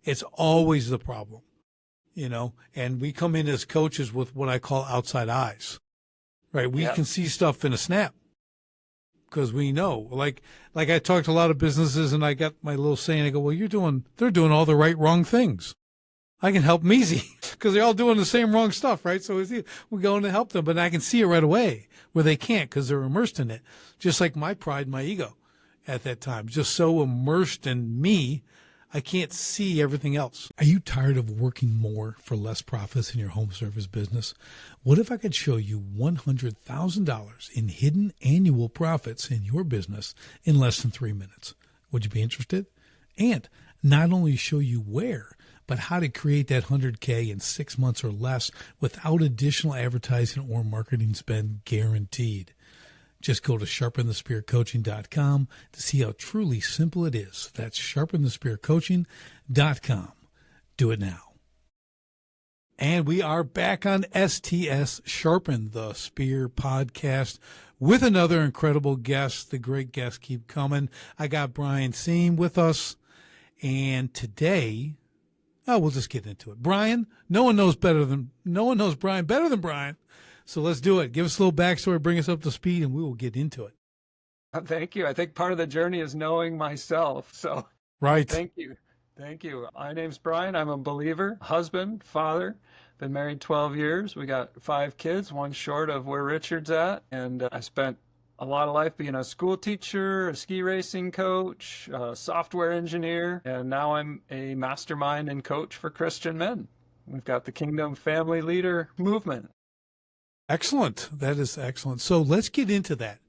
It's always the problem, and we come in as coaches with what I call outside eyes, right? We can see stuff in a snap because we know, like I talked to a lot of businesses and I got my little saying, I go, well, they're doing all the wrong things. I can help them easy because they're all doing the same wrong stuff, right? So we're going to help them, but I can see it right away where they can't because they're immersed in it. Just like my pride, my ego at that time, just so immersed in me, I can't see everything else. Are you tired of working more for less profits in your home service business? What if I could show you $100,000 in hidden annual profits in your business in less than 3 minutes? Would you be interested? And not only show you where, but how to create that 100K in 6 months or less without additional advertising or marketing spend guaranteed. Just go to sharpenthespearcoaching.com to see how truly simple it is. That's sharpenthespearcoaching.com. Do it now. And we are back on STS Sharpen the Spear podcast with another incredible guest. The great guests keep coming. I got Brian Seim with us. And today, we'll just get into it. Brian, no one knows Brian better than Brian. So let's do it. Give us a little backstory, bring us up to speed, and we will get into it. Thank you. I think part of the journey is knowing myself. So right. Thank you. My name's Brian. I'm a believer, husband, father, been married 12 years. We got 5 kids, one short of where Richard's at. And I spent a lot of life being a school teacher, a ski racing coach, a software engineer, and now I'm a mastermind and coach for Christian men. We've got the Kingdom Family Leader movement. Excellent. That is excellent. So let's get into that.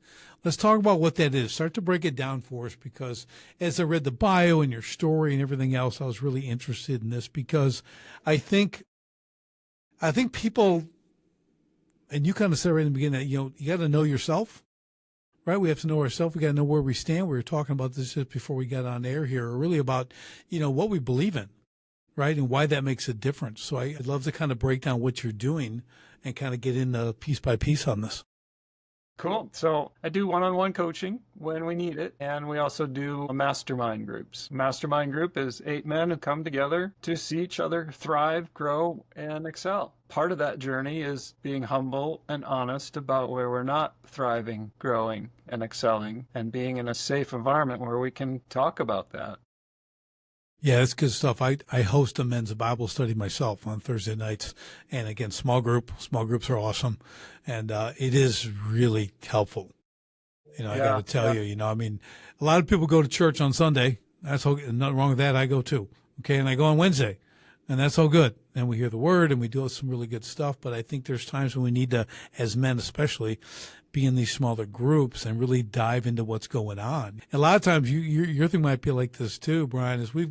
Let's talk about what that is. Start to break it down for us, because as I read the bio and your story and everything else, I was really interested in this because I think people, and you kind of said right in the beginning that, you got to know yourself, right? We have to know ourselves. We got to know where we stand. We were talking about this just before we got on air here, really about, what we believe in, right? And why that makes a difference. So I'd love to kind of break down what you're doing and kind of get into piece by piece on this. Cool. So I do one-on-one coaching when we need it, and we also do mastermind groups. Mastermind group is 8 men who come together to see each other thrive, grow, and excel. Part of that journey is being humble and honest about where we're not thriving, growing, and excelling, and being in a safe environment where we can talk about that. Yeah, that's good stuff. I host a men's Bible study myself on Thursday nights. And again, small groups are awesome. And it is really helpful. I got to tell you, a lot of people go to church on Sunday. That's all, nothing wrong with that. I go too. Okay. And I go on Wednesday, and that's all good. And we hear the word and we do some really good stuff. But I think there's times when we need to, as men especially, be in these smaller groups and really dive into what's going on. And a lot of times your thing might be like this too, Brian, is we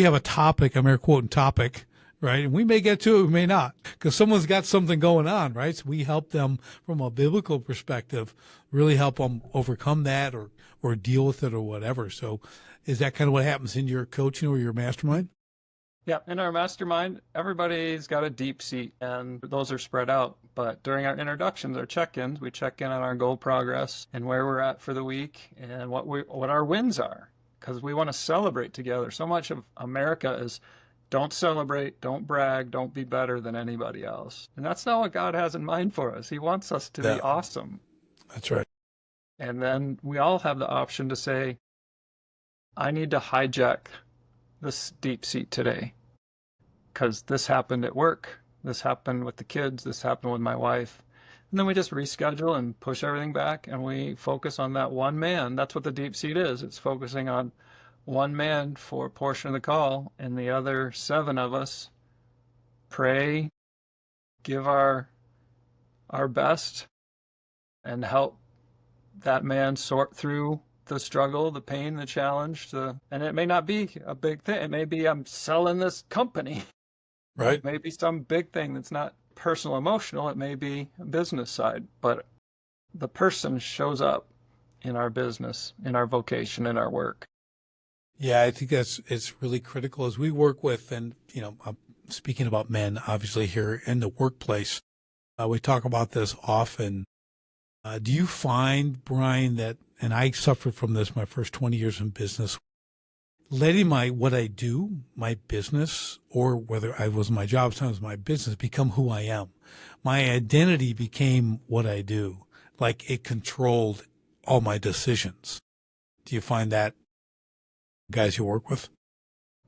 have a topic, I'm air quoting topic, right? And we may get to it, we may not, because someone's got something going on, right? So we help them from a biblical perspective, really help them overcome that or deal with it or whatever. So is that kind of what happens in your coaching or your mastermind? Yeah, in our mastermind, everybody's got a deep seat, and those are spread out. But during our introductions, our check-ins, we check in on our goal progress and where we're at for the week and what our wins are, because we want to celebrate together. So much of America is don't celebrate, don't brag, don't be better than anybody else. And that's not what God has in mind for us. He wants us to be awesome. That's right. And then we all have the option to say, I need to hijack this deep seat today, because this happened at work, this happened with the kids, this happened with my wife. And then we just reschedule and push everything back, and we focus on that one man. That's what the deep seat is. It's focusing on one man for a portion of the call, and the other 7 of us pray, give our best, and help that man sort through the struggle, the pain, the challenge, and it may not be a big thing. It may be I'm selling this company. Right. It may be some big thing that's not personal, emotional. It may be a business side, but the person shows up in our business, in our vocation, in our work. Yeah, I think it's really critical as we work with, and I'm speaking about men, obviously here in the workplace. We talk about this often. Do you find, Brian, that, and I suffered from this my first 20 years in business, letting what I do, my business, or whether I was my job, sometimes my business, become who I am. My identity became what I do. Like it controlled all my decisions. Do you find that, guys you work with?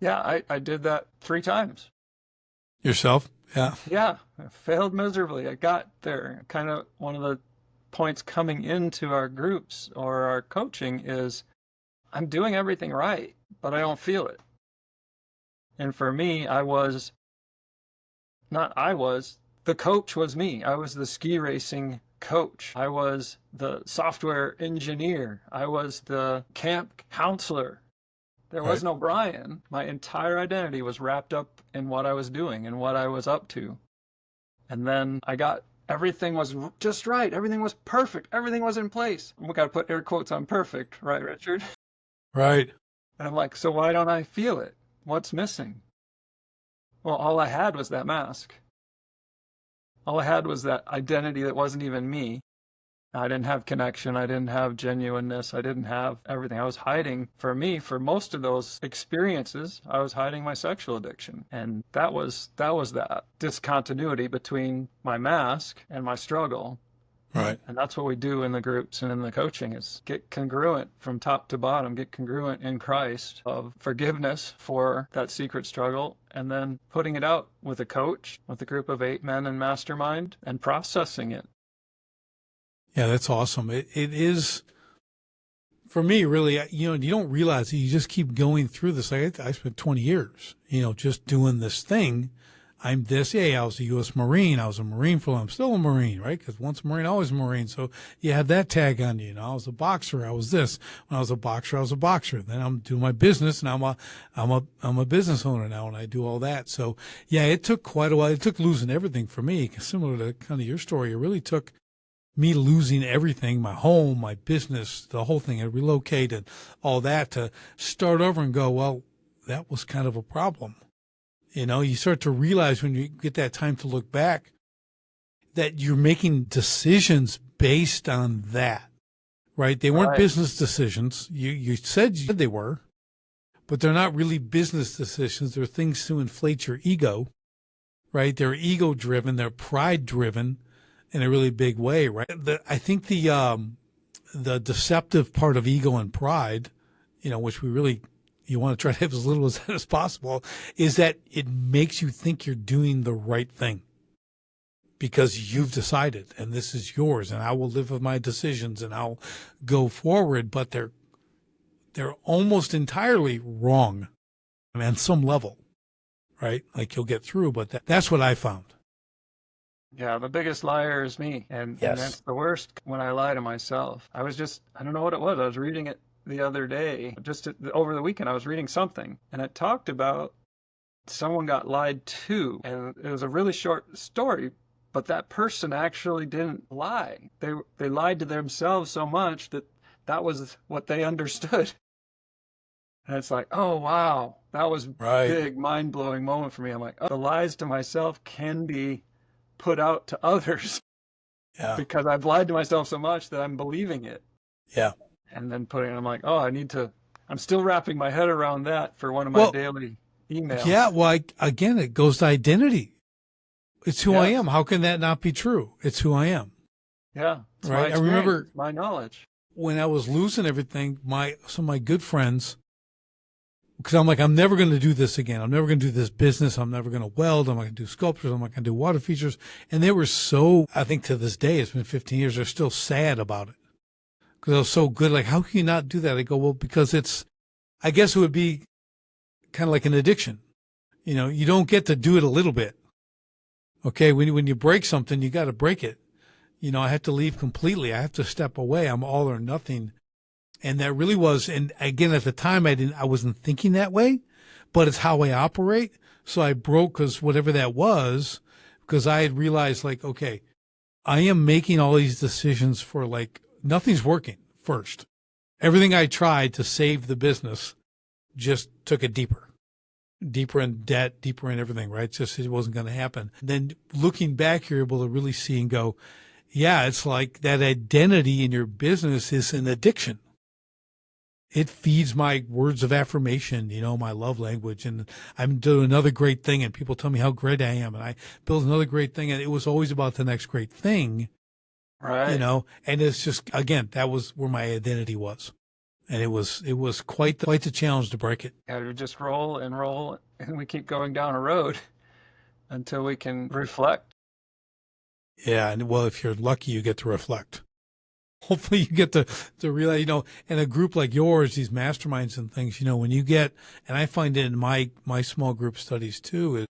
Yeah, I did that 3 times. Yourself? Yeah. Yeah, I failed miserably. I got there. Kind of one of the points coming into our groups or our coaching is I'm doing everything right, but I don't feel it. And for me, the coach was me. I was the ski racing coach. I was the software engineer. I was the camp counselor. There was Right. no Brian. My entire identity was wrapped up in what I was doing and what I was up to. And then everything was just right. Everything was perfect. Everything was in place. We got to put air quotes on perfect, right, Richard? Right. And I'm like, so why don't I feel it? What's missing? Well, all I had was that mask. All I had was that identity that wasn't even me. I didn't have connection. I didn't have genuineness. I didn't have everything. I was hiding, for me, for most of those experiences, I was hiding my sexual addiction. And that was that discontinuity between my mask and my struggle. Right. And that's what we do in the groups and in the coaching is get congruent from top to bottom, get congruent in Christ of forgiveness for that secret struggle, and then putting it out with a coach, with a group of 8 men in mastermind, and processing it. Yeah, that's awesome. It is, for me, really, you don't realize that you just keep going through this. Like I spent 20 years, just doing this thing. I'm this. Yeah, I was a U.S. Marine. I was a Marine I'm still a Marine, right? Because once a Marine, always a Marine. So you have that tag on you. I was a boxer. I was this. When I was a boxer. Then I'm doing my business, and I'm a business owner now, and I do all that. So yeah, it took quite a while. It took losing everything for me, similar to kind of your story. It really took me losing everything, my home, my business, the whole thing. I relocated, all that, to start over and go, well, that was kind of a problem. You start to realize when you get that time to look back that you're making decisions based on that, right? They weren't Right. business decisions. You said they were, but they're not really business decisions. They're things to inflate your ego, right? They're ego driven. They're pride driven in a really big way, right? I think the deceptive part of ego and pride, which you want to try to have as little of that as possible, is that it makes you think you're doing the right thing because you've decided and this is yours and I will live with my decisions and I'll go forward. But they're almost entirely wrong on some level, right? Like you'll get through, but that's what I found. Yeah, the biggest liar is me. And that's the worst when I lie to myself. I don't know what it was. I was reading it the other day, over the weekend, I was reading something and it talked about someone got lied to. And it was a really short story, but that person actually didn't lie. They lied to themselves so much that was what they understood. And it's like, oh, wow, that was Right. big, mind-blowing moment for me. I'm like, oh, the lies to myself can be put out to others. Yeah. Because I've lied to myself so much that I'm believing it. Yeah. And then I'm like, oh, I'm still wrapping my head around that for one of my daily emails. Yeah. Well, again, it goes to identity. It's who I Yes. am. How can that not be true? It's who I am. Yeah. It's Right. my I remember experience, my knowledge. when I was losing everything, some of my good friends, because I'm like, I'm never going to do this again. I'm never going to do this business. I'm never going to weld. I'm not going to do sculptures. I'm not going to do water features. And they were I think to this day, it's been 15 years, they're still sad about it. Because I was so good. Like, how can you not do that? I go, well, because I guess it would be kind of like an addiction. You don't get to do it a little bit. Okay. When you break something, you got to break it. I have to leave completely. I have to step away. I'm all or nothing. And that really was, and again, at the time, I wasn't thinking that way, but it's how I operate. So I broke because whatever that was, because I had realized like, okay, I am making all these decisions for like, nothing's working first. Everything I tried to save the business just took it deeper in debt, deeper in everything, right? It wasn't going to happen. Then looking back, you're able to really see and go, yeah, it's like that identity in your business is an addiction. It feeds my words of affirmation, my love language. And I'm doing another great thing, and people tell me how great I am, and I build another great thing. And it was always about the next great thing, Right. and it's just, again, that was where my identity was. And it was quite the challenge to break it. Yeah, we just roll, and we keep going down a road until we can reflect. Yeah. And well, if you're lucky, you get to reflect. Hopefully you get to realize, in a group like yours, these masterminds and things, when you get, and I find it in my small group studies too, is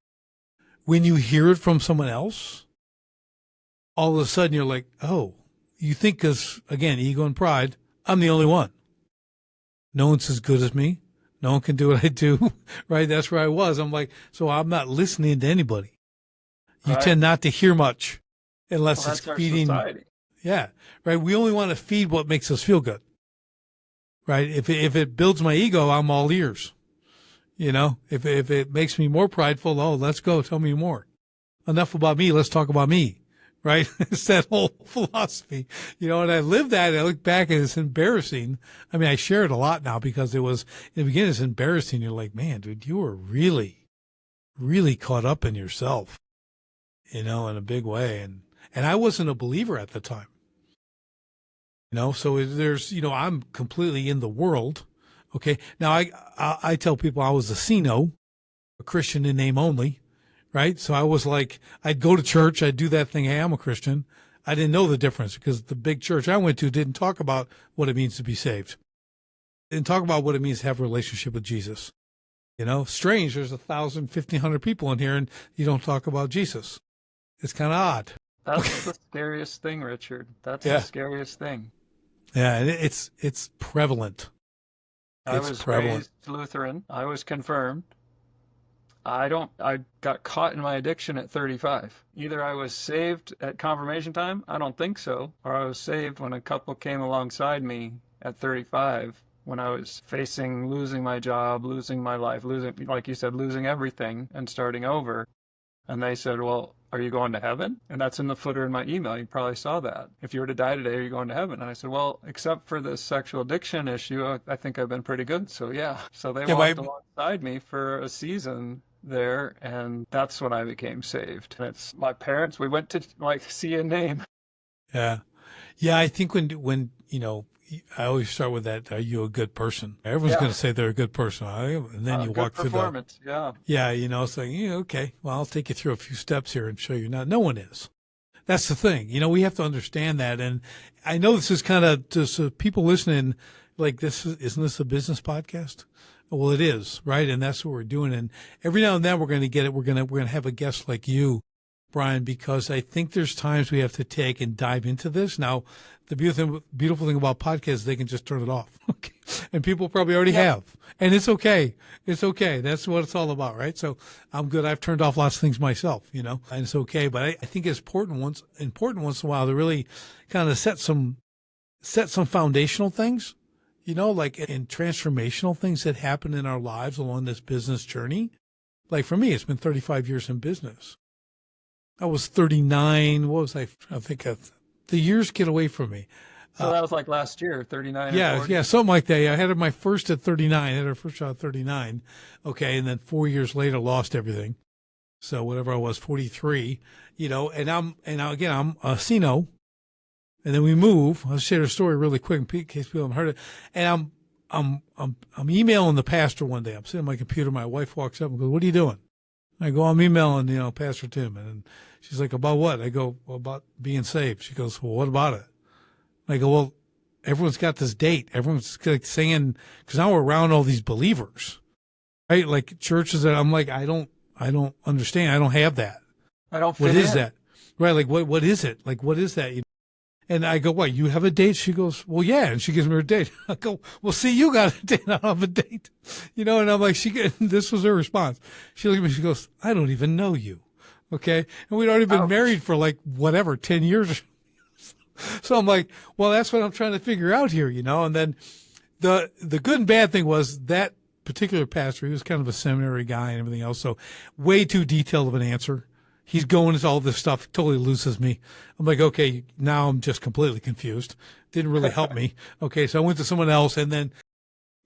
when you hear it from someone else, all of a sudden you're like, oh, you think, because again, ego and pride, I'm the only one. No one's as good as me. No one can do what I do, right? That's where I was. I'm like, so I'm not listening to anybody. You Right. tend not to hear much unless Well, it's that's our feeding. society. Yeah, right. We only want to feed what makes us feel good, right? If it builds my ego, I'm all ears. If it makes me more prideful, oh, let's go. Tell me more. Enough about me. Let's talk about me, right? It's that whole philosophy, and I live that. I look back and it's embarrassing. I mean, I share it a lot now because it was, in the beginning, it's embarrassing. You're like, man, dude, you were really, really caught up in yourself, in a big way. And I wasn't a believer at the time. So there's, I'm completely in the world. Okay. Now I tell people I was a CNO, a Christian in name only, right? So I was like, I'd go to church, I'd do that thing. Hey, I'm a Christian. I didn't know the difference because the big church I went to didn't talk about what it means to be saved. Didn't talk about what it means to have a relationship with Jesus. Strange. There's 1,000, 1,500 people in here and you don't talk about Jesus. It's kind of odd. That's the scariest thing, Richard. That's Yeah. the scariest thing. Yeah. And it's prevalent. I It's was prevalent. raised Lutheran. I was confirmed. I got caught in my addiction at 35. Either I was saved at confirmation time, I don't think so, or I was saved when a couple came alongside me at 35 when I was facing losing my job, losing my life, losing, like you said, losing everything and starting over. And they said, well, are you going to heaven? And that's in the footer in my email. You probably saw that. If you were to die today, are you going to heaven? And I said, well, except for this sexual addiction issue, I think I've been pretty good. So yeah. So they walked alongside me for a season there, and that's when I became saved. And it's my parents. We went to see a name. Yeah. Yeah. I think when I always start with that, are you a good person? Everyone's going to say they're a good person. And then you walk through performance. Yeah. It's like, okay, well, I'll take you through a few steps here and show you. No one is. That's the thing. We have to understand that. And I know this is kind of just people listening like isn't this a business podcast? Well, it is, right? And that's what we're doing. And every now and then we're going to get it. We're going to have a guest like you, Brian, because I think there's times we have to take and dive into this. Now, the beautiful thing about podcasts is they can just turn it off. Okay. And people probably already have. And it's okay. It's okay. That's what it's all about, right? So I'm good. I've turned off lots of things myself, and it's okay. But I think it's important once in a while to really kind of set some foundational things, like in transformational things that happen in our lives along this business journey. Like for me, it's been 35 years in business. I was 39. What was I think the years get away from me. So that was like last year, 39. Yeah, 40. Yeah, something like that. I had my first at 39. I had our first shot at 39. Okay, and then 4 years later, lost everything. So whatever I was, 43. And I'm a CNO. And then we move. I'll share the story really quick in case people haven't heard it. And I'm emailing the pastor one day. I'm sitting on my computer. My wife walks up and goes, "What are you doing?" I go, "I'm emailing, Pastor Tim." And she's like, "About what?" I go, "Well, about being saved." She goes, "Well, what about it?" I go, "Well, everyone's got this date. Everyone's like saying, because now we're around all these believers, right? Like churches that I'm like, I don't understand. I don't have that. I don't fit What is in. that? Right? Like, what is it? Like, what is that? And I go, "What, you have a date?" She goes, "Well, yeah." And she gives me her date. I go, "Well, see, you got a date. I don't have a date." And I'm like, this was her response. She looked at me, she goes, "I don't even know you." Okay. And we'd already been married for 10 years. So I'm like, well, that's what I'm trying to figure out here, And then the good and bad thing was that particular pastor, he was kind of a seminary guy and everything else. So way too detailed of an answer. He's going into all this stuff, totally loses me. I'm like, okay, now I'm just completely confused. Didn't really help me. Okay, so I went to someone else, and then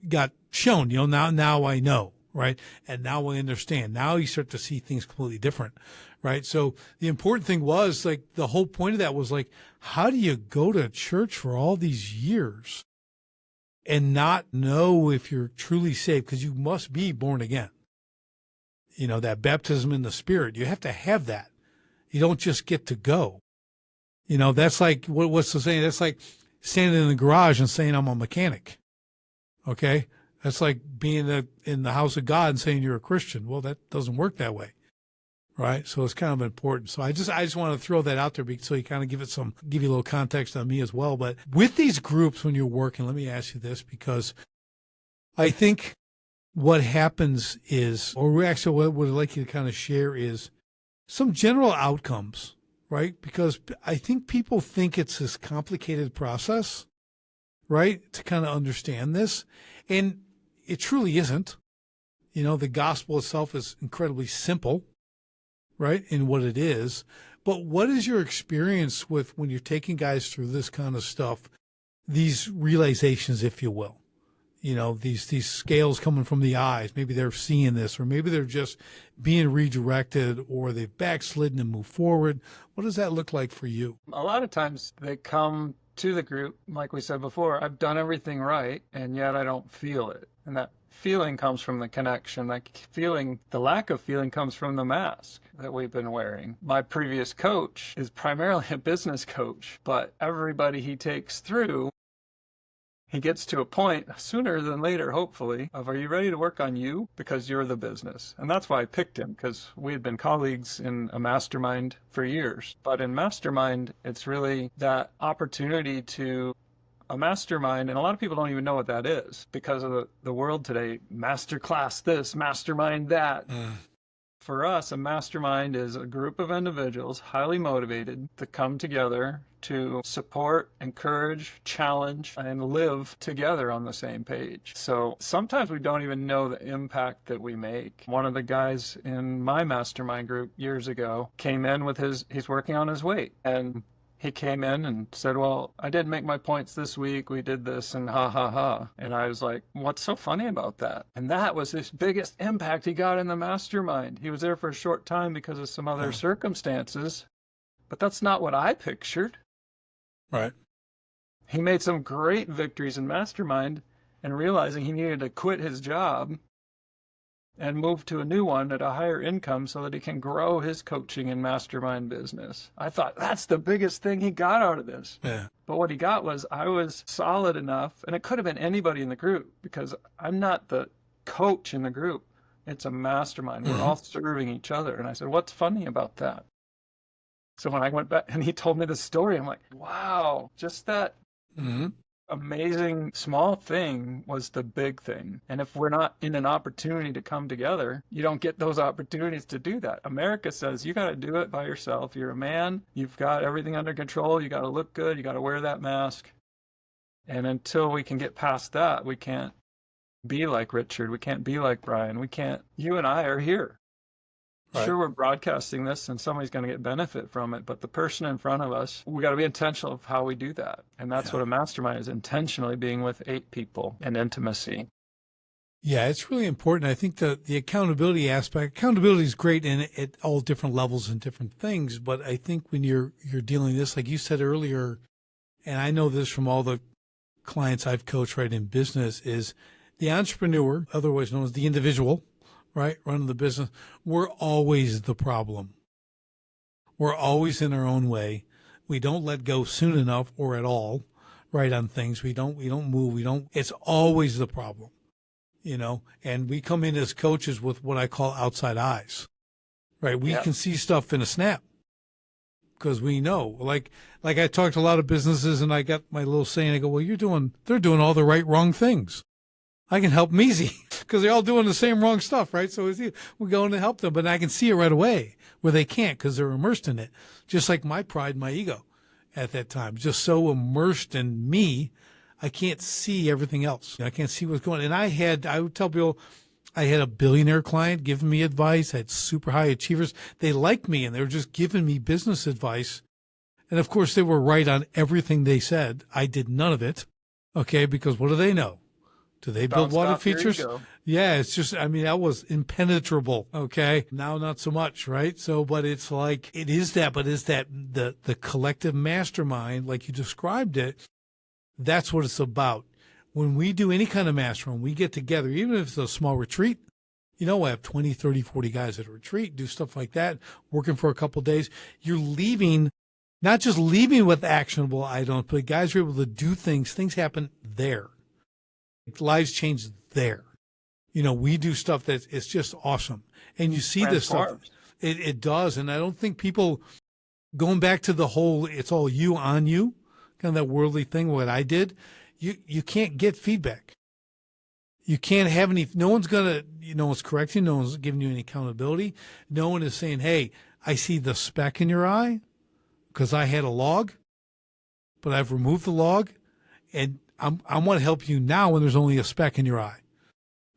got shown, now I know, right? And now I understand. Now you start to see things completely different, right? So the important thing was like the whole point of that was like, how do you go to church for all these years and not know if you're truly saved? Because you must be born again. That baptism in the Spirit, you have to have that. You don't just get to go. That's like, what's the saying? That's like standing in the garage and saying I'm a mechanic. Okay? That's like being in the house of God and saying you're a Christian. Well, that doesn't work that way. Right? So it's kind of important. So I just want to throw that out there so you kind of give you a little context on me as well. But with these groups, when you're working, let me ask you this, because I think what happens is, or actually what I'd like you to kind of share is some general outcomes, right? Because I think people think it's this complicated process, right, to kind of understand this. And it truly isn't. The gospel itself is incredibly simple, right, in what it is. But what is your experience with when you're taking guys through this kind of stuff, these realizations, if you will? These scales coming from the eyes, maybe they're seeing this, or maybe they're just being redirected, or they've backslidden and moved forward. What does that look like for you? A lot of times they come to the group, like we said before, I've done everything right, and yet I don't feel it. And that feeling comes from the connection. The lack of feeling comes from the mask that we've been wearing. My previous coach is primarily a business coach, but everybody he takes through, he gets to a point sooner than later, hopefully, of, are you ready to work on you? Because you're the business. And that's why I picked him, because we had been colleagues in a mastermind for years. But in mastermind, it's really that opportunity to a mastermind, and a lot of people don't even know what that is because of the world today. Masterclass this, mastermind that. For us, a mastermind is a group of individuals highly motivated to come together to support, encourage, challenge, and live together on the same page. So sometimes we don't even know the impact that we make. One of the guys in my mastermind group years ago came in with he's working on his weight, and he came in and said, well, I didn't make my points this week. We did this, and ha, ha, ha. And I was like, what's so funny about that? And that was his biggest impact he got in the mastermind. He was there for a short time because of some other circumstances, but that's not what I pictured. Right. He made some great victories in mastermind, and realizing he needed to quit his job and move to a new one at a higher income so that he can grow his coaching and mastermind business. I thought that's the biggest thing he got out of this. Yeah. But what he got was, I was solid enough, and it could have been anybody in the group, because I'm not the coach in the group. It's a mastermind. We're all serving each other. And I said, what's funny about that? So when I went back and he told me the story, I'm like, wow, just that amazing small thing was the big thing. And if we're not in an opportunity to come together, you don't get those opportunities to do that. America says you got to do it by yourself. You're a man. You've got everything under control. You got to look good. You got to wear that mask. And until we can get past that, we can't be like Richard. We can't be like Brian. We can't. You and I are here. Right. Sure, we're broadcasting this and somebody's going to get benefit from it, but the person in front of us, we got to be intentional of how we do that. And that's what a mastermind is, intentionally being with 8 people and intimacy. Yeah, it's really important. I think the accountability aspect, accountability is great at all different levels and different things, but I think when you're dealing with this, like you said earlier, and I know this from all the clients I've coached right in business, is the entrepreneur, otherwise known as the individual, right, running the business, we're always the problem. We're always in our own way. We don't let go soon enough or at all, right, on things. We don't move. It's always the problem, and we come in as coaches with what I call outside eyes, right? We can see stuff in a snap because we know, like I talked to a lot of businesses and I got my little saying, I go, well, they're doing all the wrong things. I can help them easy because they're all doing the same wrong stuff, right? So we're going to help them, but I can see it right away where they can't because they're immersed in it. Just like my pride, my ego at that time, just so immersed in me, I can't see everything else. I can't see what's going on. And I would tell people, I had a billionaire client giving me advice. I had super high achievers. They liked me and they were just giving me business advice. And of course they were right on everything they said. I did none of it. Okay. Because what do they know? Do they build Bounced water off your features? ego. Yeah, it's just, I mean, that was impenetrable. Okay. Now, not so much, right? So, but it's like, it is that, but it's that the collective mastermind, like you described it, that's what it's about. When we do any kind of mastermind, we get together, even if it's a small retreat, you know, I have 20, 30, 40 guys at a retreat, do stuff like that, working for a couple of days. You're leaving, not just leaving with actionable items, but guys are able to do things. Things happen there. Lives change there. You know, we do stuff that it's just awesome. And you see this stuff. Transforms. It does. And I don't think people, going back to the whole, it's all you on you, kind of that worldly thing, what I did, you can't get feedback. You can't have any, no one's going to, no one's correcting, no one's giving you any accountability. No one is saying, hey, I see the speck in your eye because I had a log, but I've removed the log, and I want to help you now when there's only a speck in your eye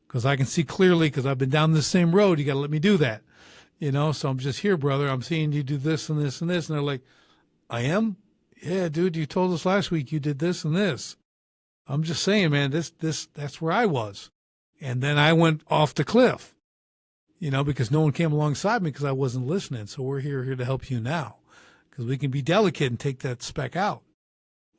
because I can see clearly because I've been down this same road. You got to let me do that. You know, so I'm just here, brother. I'm seeing you do this and this and this. And they're like, I am? Yeah, dude, you told us last week you did this and this. I'm just saying, man, that's where I was. And then I went off the cliff, you know, because no one came alongside me because I wasn't listening. So we're here to help you now because we can be delicate and take that speck out.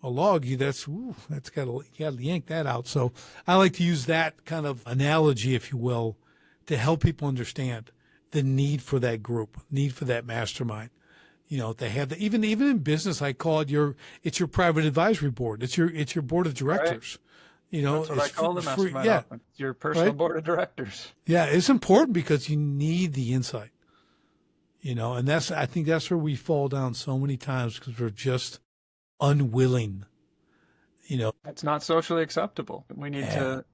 A log, you got to yank that out. So I like to use that kind of analogy, if you will, to help people understand the need for that group, need for that mastermind. You know, they have even in business, I call it it's your private advisory board. It's your board of directors. Right. You know, that's what I call the mastermind. Yeah, often. It's your personal right? board of directors. Yeah, it's important because you need the insight. You know, and I think that's where we fall down so many times because we're just unwilling. You know, it's not socially acceptable. We need to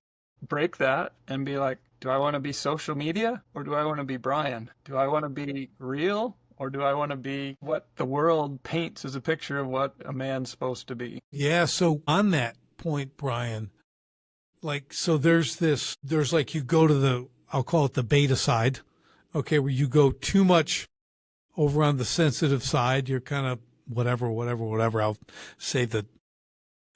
break that and be like, do I want to be social media or do I want to be Brian? Do I want to be real? Or do I want to be what the world paints as a picture of what a man's supposed to be? Yeah. So on that point, Brian, like, so there's like you go to I'll call it the beta side, okay, where you go too much over on the sensitive side. You're kind of whatever. I'll say the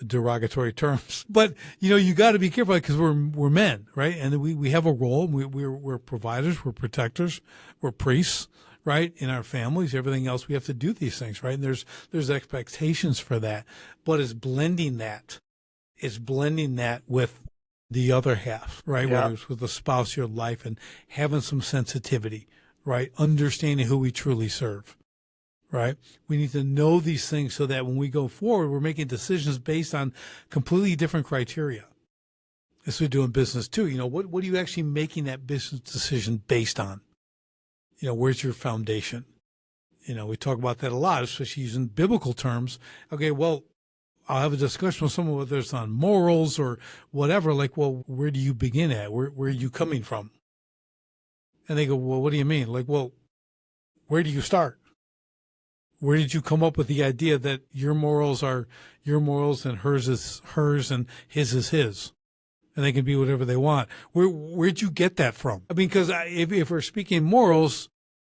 derogatory terms, but you know, you got to be careful because we're men, right? And we have a role. We're providers, we're protectors, we're priests. Right, in our families, everything else, we have to do these things, right? And there's expectations for that, but it's blending that with the other half, right? Yeah. Whether it's with the spouse, your life, and having some sensitivity, right? Understanding who we truly serve, right? We need to know these things so that when we go forward, we're making decisions based on completely different criteria. As we do in business too, you know, what are you actually making that business decision based on? You know, where's your foundation? You know, we talk about that a lot, especially using biblical terms. Okay, well, I'll have a discussion with someone, whether it's on morals or whatever, like, well, where do you begin at? Where are you coming from? And they go, well, what do you mean? Like, well, where do you start? Where did you come up with the idea that your morals are your morals and hers is hers and his is his? And they can be whatever they want. Where'd you get that from? I mean, because if we're speaking morals,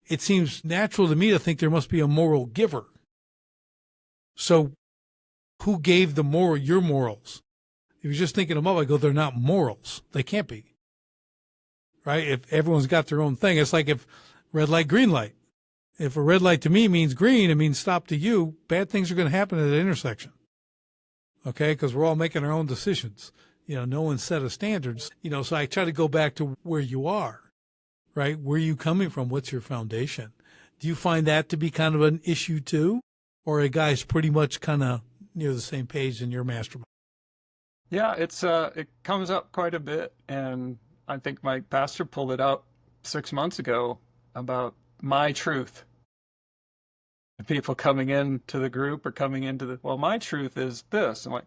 it seems natural to me to think there must be a moral giver. So who gave your morals? If you're just thinking them up, I go, they're not morals. They can't be. Right? If everyone's got their own thing, it's like if red light, green light. If a red light to me means green, it means stop to you. Bad things are going to happen at the intersection. Okay? Because we're all making our own decisions. You know, no one set a standards, you know, so I try to go back to where you are, right? Where are you coming from? What's your foundation? Do you find that to be kind of an issue too? Or are guys pretty much kind of near the same page in your mastermind? Yeah, it comes up quite a bit. And I think my pastor pulled it out 6 months ago about my truth. People coming into the group or coming into well, my truth is this. I'm like,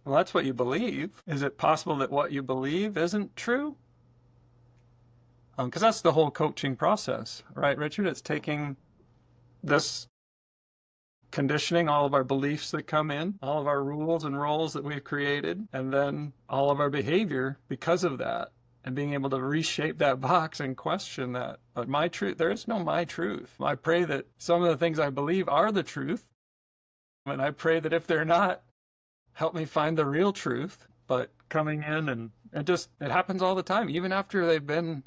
well, that's what you believe. Is it possible that what you believe isn't true? Because that's the whole coaching process, right, Richard? It's taking this conditioning, all of our beliefs that come in, all of our rules and roles that we've created, and then all of our behavior because of that, and being able to reshape that box and question that. But my truth, there is no my truth. I pray that some of the things I believe are the truth, and I pray that if they're not, help me find the real truth. But coming in It happens all the time, even after they've been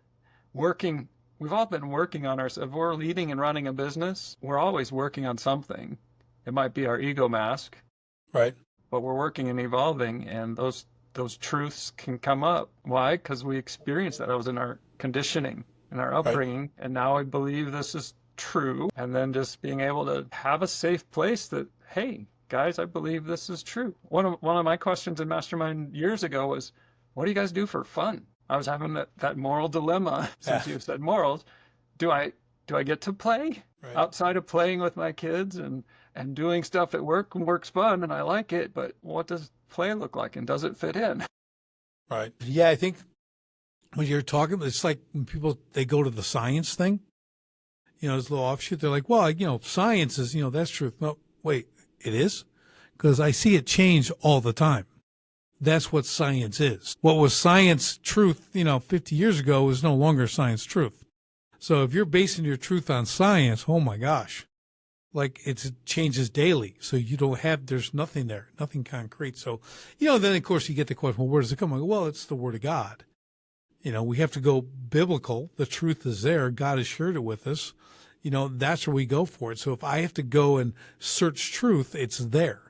working. We've all been working on ourselves. If we're leading and running a business, we're always working on something. It might be our ego mask, Right. but we're working and evolving, and those truths can come up. Why? Because we experienced that. That was in our conditioning, in our Right. upbringing, and now I believe this is true. And then just being able to have a safe place that, hey, guys, I believe this is true. One of my questions in Mastermind years ago was, what do you guys do for fun? I was having that moral dilemma, since you said morals. Do I get to play Right. outside of playing with my kids and doing stuff at work? Work's fun and I like it, but what does play look like, and does it fit in? Right. Yeah, I think when you're talking, it's like when people, they go to the science thing, this little offshoot, they're like, well, science is, that's truth. No, wait, it is? Because I see it change all the time. That's what science is. What was science truth, 50 years ago is no longer science truth. So if you're basing your truth on science, oh my gosh, like it changes daily. So there's nothing there, nothing concrete. So, then of course you get the question, well, where does it come? I go, well, it's the Word of God. We have to go biblical. The truth is there. God has shared it with us. That's where we go for it. So if I have to go and search truth, it's there.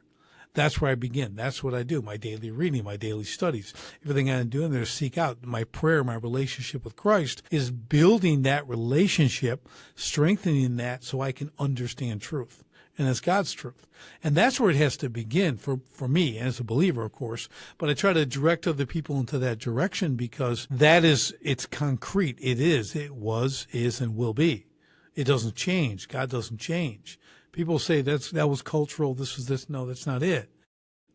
That's where I begin. That's what I do. My daily reading, my daily studies, everything I'm doing there to seek out. My prayer, my relationship with Christ is building that relationship, strengthening that so I can understand truth. And it's God's truth. And that's where it has to begin for me as a believer, of course. But I try to direct other people into that direction because it's concrete. It is, it was, is, and will be. It doesn't change. God doesn't change. People say that was cultural. This was this. No, that's not it.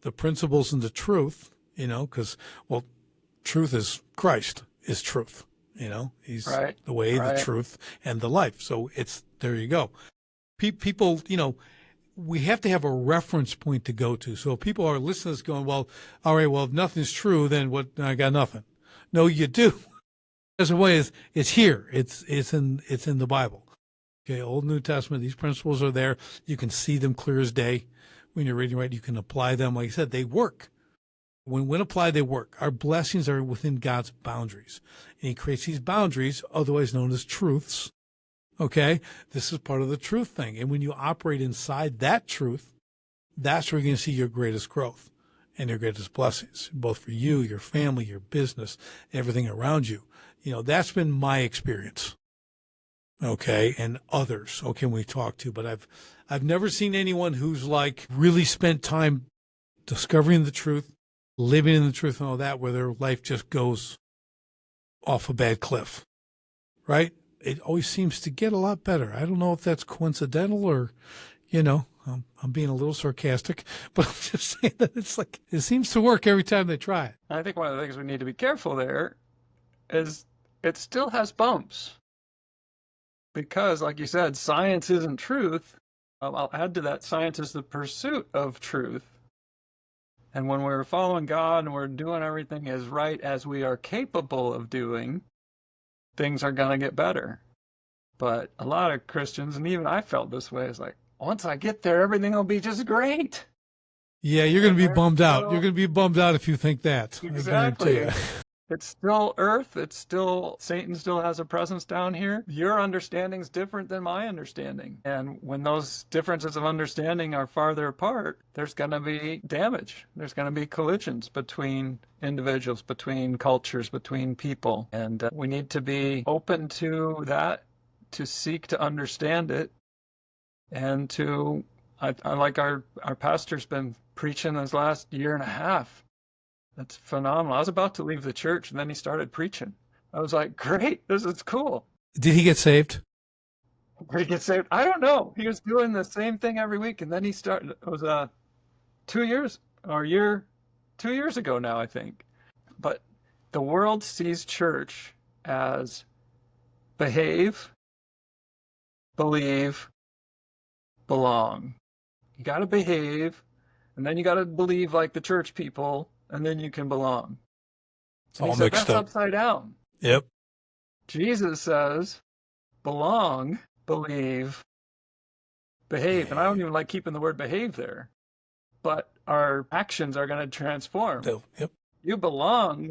The principles and the truth, because, truth is Christ is truth. He's Right. the way, the truth, and the life. So there you go. People, we have to have a reference point to go to. So if people are listeners going, well, all right, well, if nothing's true, then what? I got nothing. No, you do. There's a way. It's here. It's in the Bible. Okay, Old New Testament, these principles are there. You can see them clear as day. When you're reading, right, you can apply them. Like I said, they work. When applied, they work. Our blessings are within God's boundaries. And he creates these boundaries, otherwise known as truths. Okay, this is part of the truth thing. And when you operate inside that truth, that's where you're going to see your greatest growth and your greatest blessings, both for you, your family, your business, everything around you. That's been my experience. Okay, and others, okay, we talk to, but I've never seen anyone who's like really spent time discovering the truth, living in the truth and all that, where their life just goes off a bad cliff, right? It always seems to get a lot better. I don't know if that's coincidental or, I'm being a little sarcastic, but I'm just saying that it's like, it seems to work every time they try it. I think one of the things we need to be careful there is it still has bumps. Because, like you said, science isn't truth. I'll add to that, science is the pursuit of truth. And when we're following God and we're doing everything as right as we are capable of doing, things are going to get better. But a lot of Christians, and even I felt this way, is like, once I get there, everything will be just great. Yeah, you're going to be bummed out. You're going to be bummed out if you think that. Exactly. It's still earth. Satan still has a presence down here. Your understanding's different than my understanding. And when those differences of understanding are farther apart, there's going to be damage. There's going to be collisions between individuals, between cultures, between people. And we need to be open to that, to seek to understand it, and I like our pastor's been preaching this last year and a half. That's phenomenal. I was about to leave the church, and then he started preaching. I was like, great, this is cool. Did he get saved? Did he get saved? I don't know. He was doing the same thing every week, and then he started. It was 2 years ago now, I think. But the world sees church as behave, believe, belong. You got to behave, and then you got to believe like the church people, and then you can belong. So he said that's upside down. Yep. Jesus says, belong, believe, behave. And I don't even like keeping the word behave there. But our actions are going to transform. Yep. You belong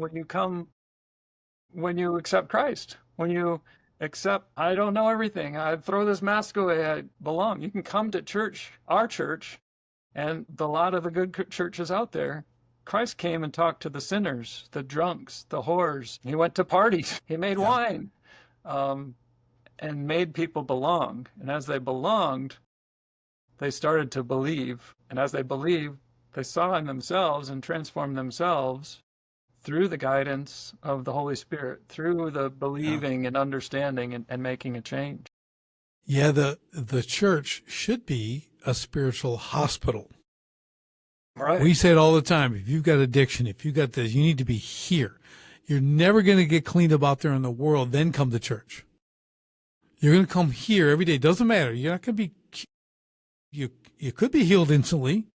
when you accept Christ. When you accept, I don't know everything. I throw this mask away. I belong. You can come to church, our church, and a lot of the good churches out there. Christ came and talked to the sinners, the drunks, the whores. He went to parties. He made Yeah. wine, and made people belong. And as they belonged, they started to believe. And as they believed, they saw in themselves and transformed themselves through the guidance of the Holy Spirit, through the believing and understanding and making a change. Yeah, the church should be a spiritual hospital. Right. We say it all the time. If you've got addiction, if you've got this, you need to be here. You're never going to get cleaned up out there in the world, then come to church. You're going to come here every day. Doesn't matter. You're not going to be, you could be healed instantly,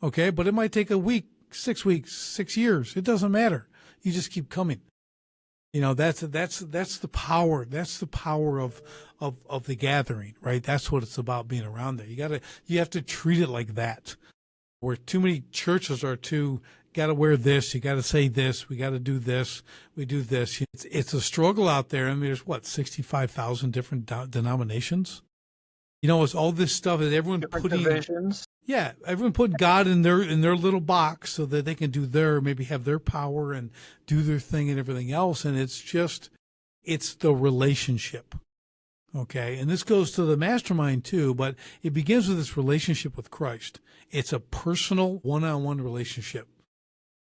okay? But it might take a week, 6 weeks, 6 years. It doesn't matter. You just keep coming. You know, that's the power. That's the power of the gathering, right? That's what it's about, being around there. You have to treat it like that. Where too many churches are got to wear this, you got to say this, we got to do this, we do this. It's a struggle out there. I mean, there's 65,000 different denominations. You know, it's all this stuff that everyone Different putting divisions. Yeah, everyone put God in their little box so that they can do maybe have their power and do their thing and everything else. And it's the relationship. Okay. And this goes to the mastermind too, but it begins with this relationship with Christ. It's a personal one-on-one relationship.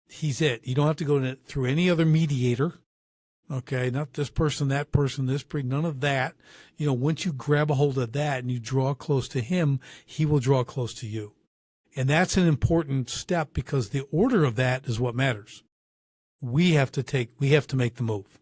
He's it. You don't have to go through any other mediator. Okay. Not this person, that person, none of that. You know, once you grab a hold of that and you draw close to him, he will draw close to you. And that's an important step, because the order of that is what matters. We have to make the move.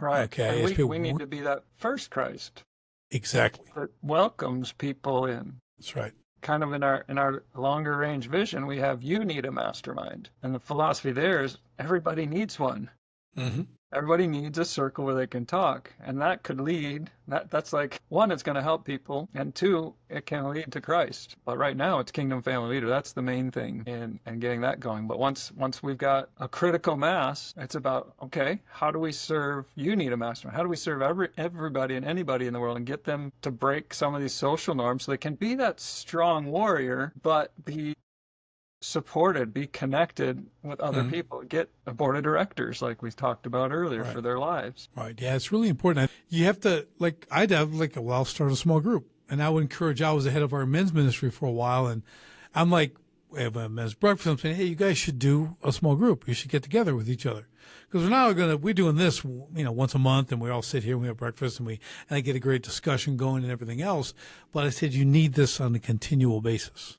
Right. Okay. And we need to be that first Christ. Exactly. That welcomes people in. That's right. Kind of in our longer range vision, we have, you need a mastermind. And the philosophy there is everybody needs one. Mm-hmm. Everybody needs a circle where they can talk. And that could lead, that's like, one, it's going to help people. And two, it can lead to Christ. But right now it's Kingdom Family Leader. That's the main thing in getting that going. But once we've got a critical mass, it's about, okay, how do we serve, you need a mastermind. How do we serve everybody and anybody in the world and get them to break some of these social norms so they can be that strong warrior, but be supported, be connected with other people, get a board of directors like we talked about earlier for their lives. Right. Yeah, it's really important. You have to, I'll start a small group. And I would encourage, I was the head of our men's ministry for a while, and I'm like, we have a men's breakfast. I'm saying, hey, you guys should do a small group. You should get together with each other. Because we're doing this, once a month, and we all sit here and we have breakfast, and I get a great discussion going and everything else. But I said, you need this on a continual basis.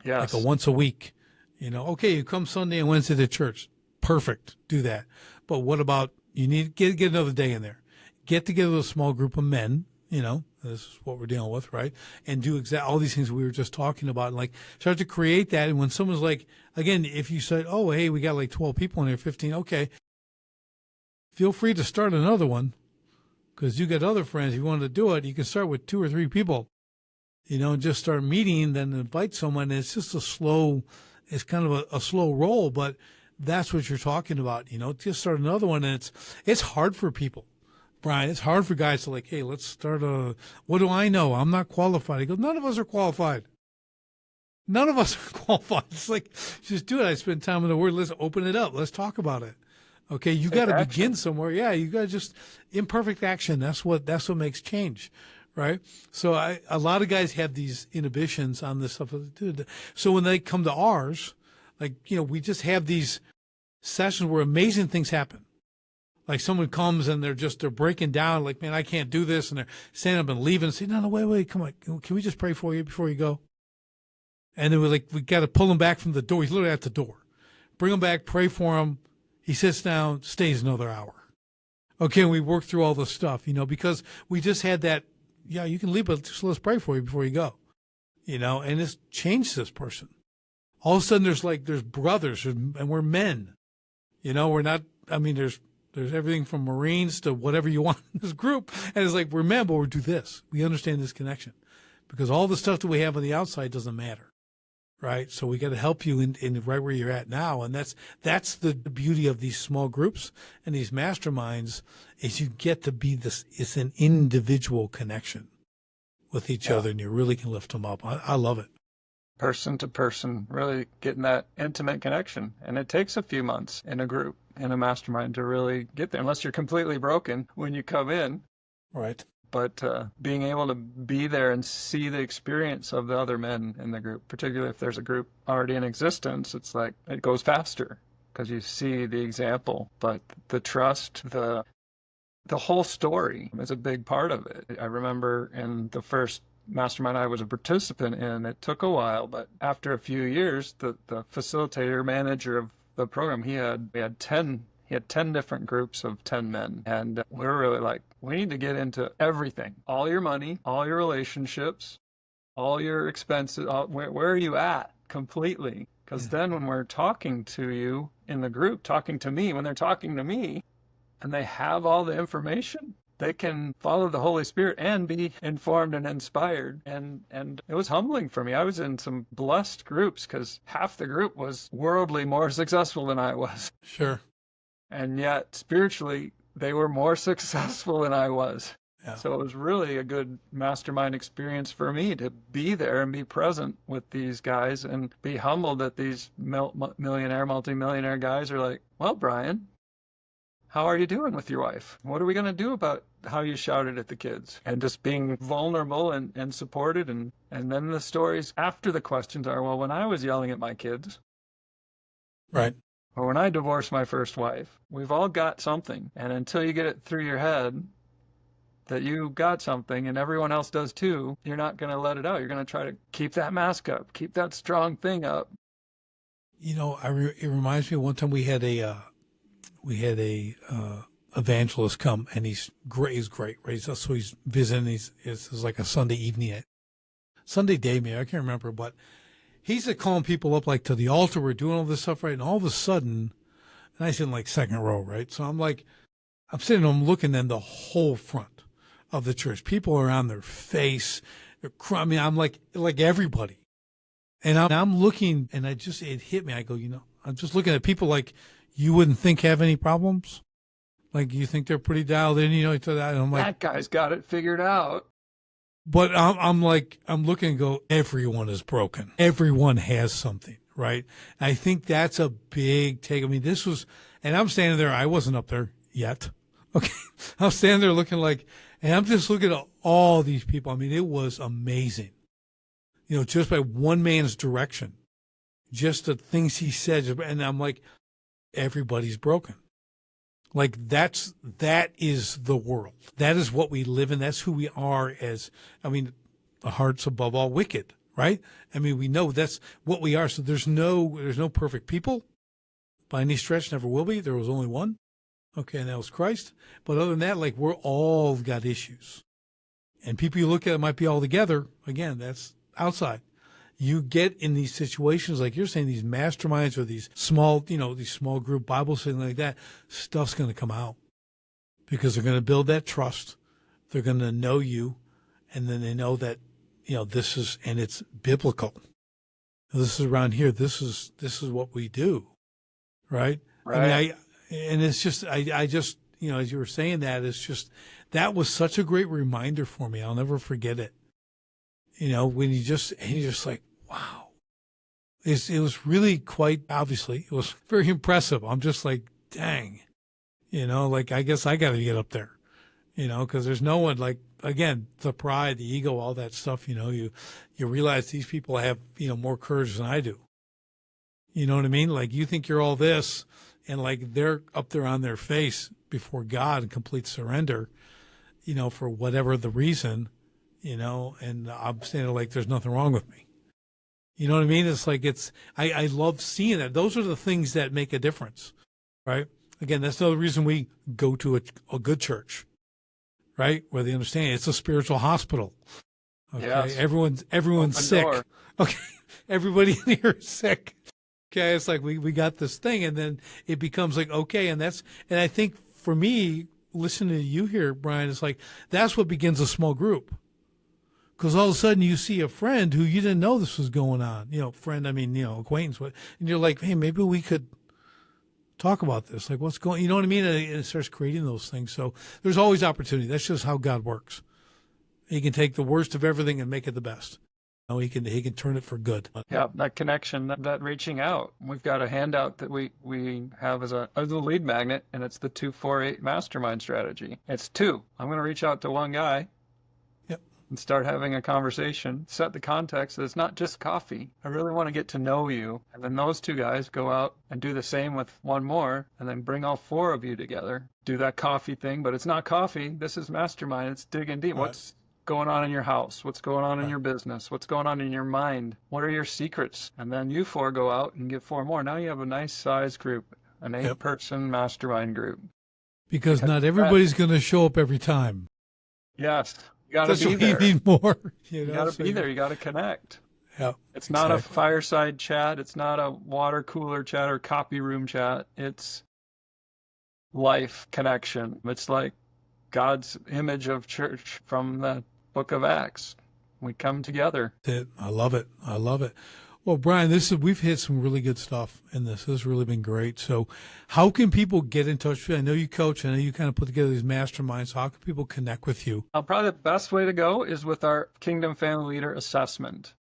Yes. Like a once a week, okay, you come Sunday and Wednesday to church. Perfect. Do that. But what about, you need to get another day in there. Get together with a small group of men, this is what we're dealing with, right? And do all these things we were just talking about, and like start to create that. And when someone's like, again, if you said, oh, hey, we got like 12 people in here, 15, okay, feel free to start another one, because you got other friends. If you want to do it, you can start with 2 or 3 people. Just start meeting, then invite someone. It's just it's kind of a slow roll, but that's what you're talking about. Just start another one. And it's hard for people, Brian. It's hard for guys to hey, let's start what do I know? I'm not qualified. He goes, none of us are qualified. None of us are qualified. It's like, just do it. I spend time in the Word. Let's open it up. Let's talk about it. Okay. You got to begin somewhere. Yeah. You got to just imperfect action. That's what makes change. Right. So a lot of guys have these inhibitions on this stuff. So when they come to ours, we just have these sessions where amazing things happen. Like someone comes and they're breaking down, like, man, I can't do this. And they're standing up and leaving and say, no, wait, come on. Can we just pray for you before you go? And then we got to pull him back from the door. He's literally at the door. Bring him back, pray for him. He sits down, stays another hour. Okay. And we work through all the stuff, because we just had that. Yeah, you can leave, but just let's pray for you before you go, and it's changed this person. All of a sudden there's brothers, and we're men, we're not, there's everything from Marines to whatever you want in this group. And it's like, we're men, but we do this. We understand this connection, because all the stuff that we have on the outside doesn't matter. right? So we got to help you in right where you're at now. And that's the beauty of these small groups and these masterminds is you get to be this, it's an individual connection with each other, and you really can lift them up. I love it. Person to person, really getting that intimate connection. And it takes a few months in a group, in a mastermind to really get there, unless you're completely broken when you come in. Right. But being able to be there and see the experience of the other men in the group, particularly if there's a group already in existence, it's like it goes faster because you see the example. But the trust, the whole story is a big part of it. I remember in the first mastermind I was a participant in, it took a while, but after a few years, the facilitator, manager of the program, we had 10 different groups of 10 men. And we were really like, we need to get into everything, all your money, all your relationships, all your expenses, where are you at completely? Because then when we're talking to you in the group, talking to me, when they're talking to me and they have all the information, they can follow the Holy Spirit and be informed and inspired. And it was humbling for me. I was in some blessed groups because half the group was worldly more successful than I was. Sure. And yet spiritually, they were more successful than I was. Yeah. So it was really a good mastermind experience for me to be there and be present with these guys and be humbled that these millionaire, multimillionaire guys are like, well, Brian, how are you doing with your wife? What are we going to do about how you shouted at the kids? And just being vulnerable and supported. And then the stories after the questions are, well, when I was yelling at my kids. Right. Or when I divorced my first wife, we've all got something. And until you get it through your head that you got something and everyone else does too, you're not going to let it out. You're going to try to keep that mask up, keep that strong thing up. You know, it reminds me of one time we had a evangelist come, and he's great, right? So he's visiting, it's like a Sunday evening, Sunday day, maybe, I can't remember, but he's calling people up like to the altar. We're doing all this stuff, right? And all of a sudden, and I sit in like second row, right? So I'm sitting, I'm looking in the whole front of the church. People are on their face. They're crying. I mean, I'm like everybody. And I'm looking, and it hit me. I go, I'm just looking at people like you wouldn't think have any problems. Like you think they're pretty dialed in, to that. And I'm like, that guy's got it figured out. But I'm looking and go, everyone is broken. Everyone has something, right? I think that's a big take. I mean, and I'm standing there. I wasn't up there yet. Okay. I'm standing there looking and I'm just looking at all these people. I mean, it was amazing. Just by one man's direction, just the things he said. And I'm like, everybody's broken. Like that is the world. That is what we live in. That's who we are the heart's above all wicked, right? I mean, we know that's what we are. So there's no perfect people by any stretch, never will be. There was only one. Okay. And that was Christ. But other than that, we're all got issues, and people you look at might be all together. Again, that's outside. You get in these situations, like you're saying, these masterminds or these small group Bible studies like that, stuff's going to come out because they're going to build that trust. They're going to know you. And then they know that, this is, and it's biblical. This is around here. This is what we do. Right. Right. I mean, and it's just, I just, as you were saying that, it's just, that was such a great reminder for me. I'll never forget it. When you're just like, wow. It was really quite, obviously, it was very impressive. I'm just like, dang, I guess I got to get up there, because there's no one again, the pride, the ego, all that stuff, you realize these people have, more courage than I do. You know what I mean? Like you think you're all this and they're up there on their face before God in complete surrender, for whatever the reason. And I'm saying there's nothing wrong with me. You know what I mean? It's I love seeing that. Those are the things that make a difference, right? Again, that's another reason we go to a good church, right? Where they understand it's a spiritual hospital. Okay. Yes. Everyone's Open sick. door. Okay. Everybody in here is sick. Okay. It's we got this thing, and then it becomes okay. And I think for me, listening to you here, Brian, it's that's what begins a small group. Because all of a sudden you see a friend who you didn't know this was going on. Acquaintance. And you're like, hey, maybe we could talk about this. Like, what's going, you know what I mean? And it starts creating those things. So there's always opportunity. That's just how God works. He can take the worst of everything and make it the best. He can turn it for good. Yeah, that connection, that reaching out. We've got a handout that we have as a lead magnet, and it's the 248 mastermind strategy. It's 2. I'm going to reach out to one guy. Yep. And start having a conversation, set the context that it's not just coffee. I really want to get to know you. And then those 2 guys go out and do the same with one more, and then bring all 4 of you together. Do that coffee thing, but it's not coffee. This is mastermind. It's digging deep. Right. What's going on in your house? What's going on in your business? What's going on in your mind? What are your secrets? And then you 4 go out and get 4 more. Now you have a nice size group, an 8-person mastermind group. Because not everybody's going to show up every time. Yes. You got to be there. You need more. You got to be there. You got to connect. Yeah. It's not a fireside chat. It's not a water cooler chat or copy room chat. It's life connection. It's like God's image of church from the book of Acts. We come together. I love it. I love it. Well, Brian, we've hit some really good stuff in this. This has really been great. So how can people get in touch with you? I know you coach. I know you kind of put together these masterminds. So how can people connect with you? Probably the best way to go is with our Kingdom Family Leader Assessment.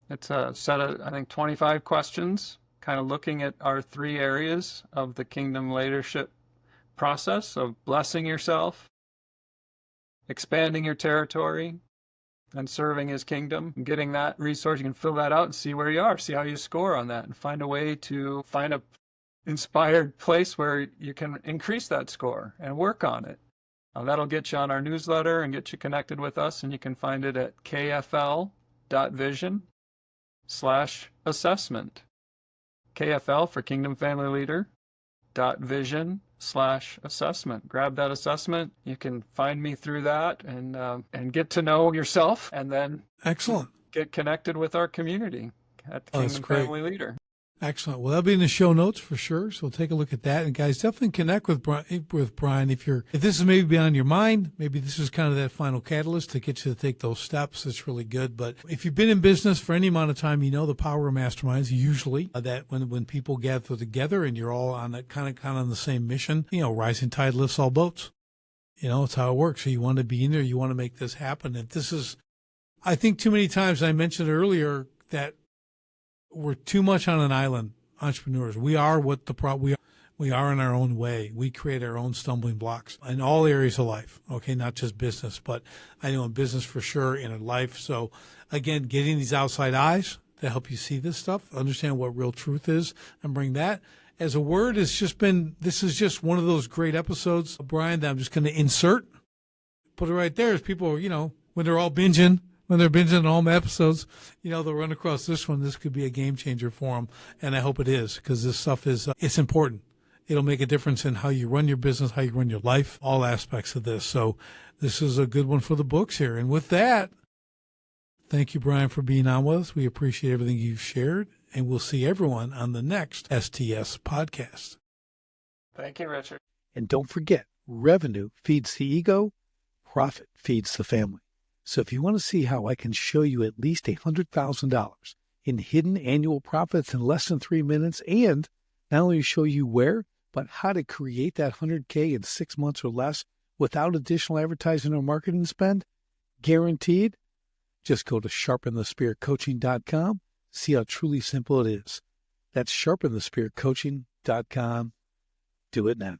It's a set of, I think, 25 questions, kind of looking at our 3 areas of the kingdom leadership process of blessing yourself, expanding your territory, and serving his kingdom. Getting that resource, you can fill that out and see where you are, see how you score on that, and find a way to find a inspired place where you can increase that score and work on it. That'll get you on our newsletter and get you connected with us, and you can find it at kfl.vision/assessment. KFL for Kingdom Family Leader .vision/assessment. Grab that assessment. You can find me through that and get to know yourself, and then excellent, get connected with our community at the Kingdom Family Leader. Excellent. Well, that'll be in the show notes for sure. So take a look at that. And guys, definitely connect with Brian. If this is maybe on your mind, maybe this is kind of that final catalyst to get you to take those steps. It's really good. But if you've been in business for any amount of time, you know the power of masterminds. Usually that when people gather together and you're all on that kind of on the same mission, rising tide lifts all boats. It's how it works. So you want to be in there. You want to make this happen. And this is, I think too many times I mentioned earlier that we're too much on an island, entrepreneurs. We are we are in our own way. We create our own stumbling blocks in all areas of life. Okay, not just business, but I know in business for sure, and in life. So again, getting these outside eyes to help you see this stuff, understand what real truth is, and bring that as a word. This is just one of those great episodes, Brian, that I'm just going to insert, put it right there as people, when they're all binging. When they're binging all my episodes, they'll run across this one. This could be a game changer for them, and I hope it is, because this stuff is it's important. It'll make a difference in how you run your business, how you run your life, all aspects of this. So this is a good one for the books here. And with that, thank you, Brian, for being on with us. We appreciate everything you've shared, and we'll see everyone on the next STS podcast. Thank you, Richard. And don't forget, revenue feeds the ego, profit feeds the family. So if you want to see how I can show you at least $100,000 in hidden annual profits in less than 3 minutes, and not only show you where, but how to create that $100K in 6 months or less without additional advertising or marketing spend, guaranteed, just go to sharpenthespiritcoaching.com. See how truly simple it is. That's sharpenthespiritcoaching.com. Do it now.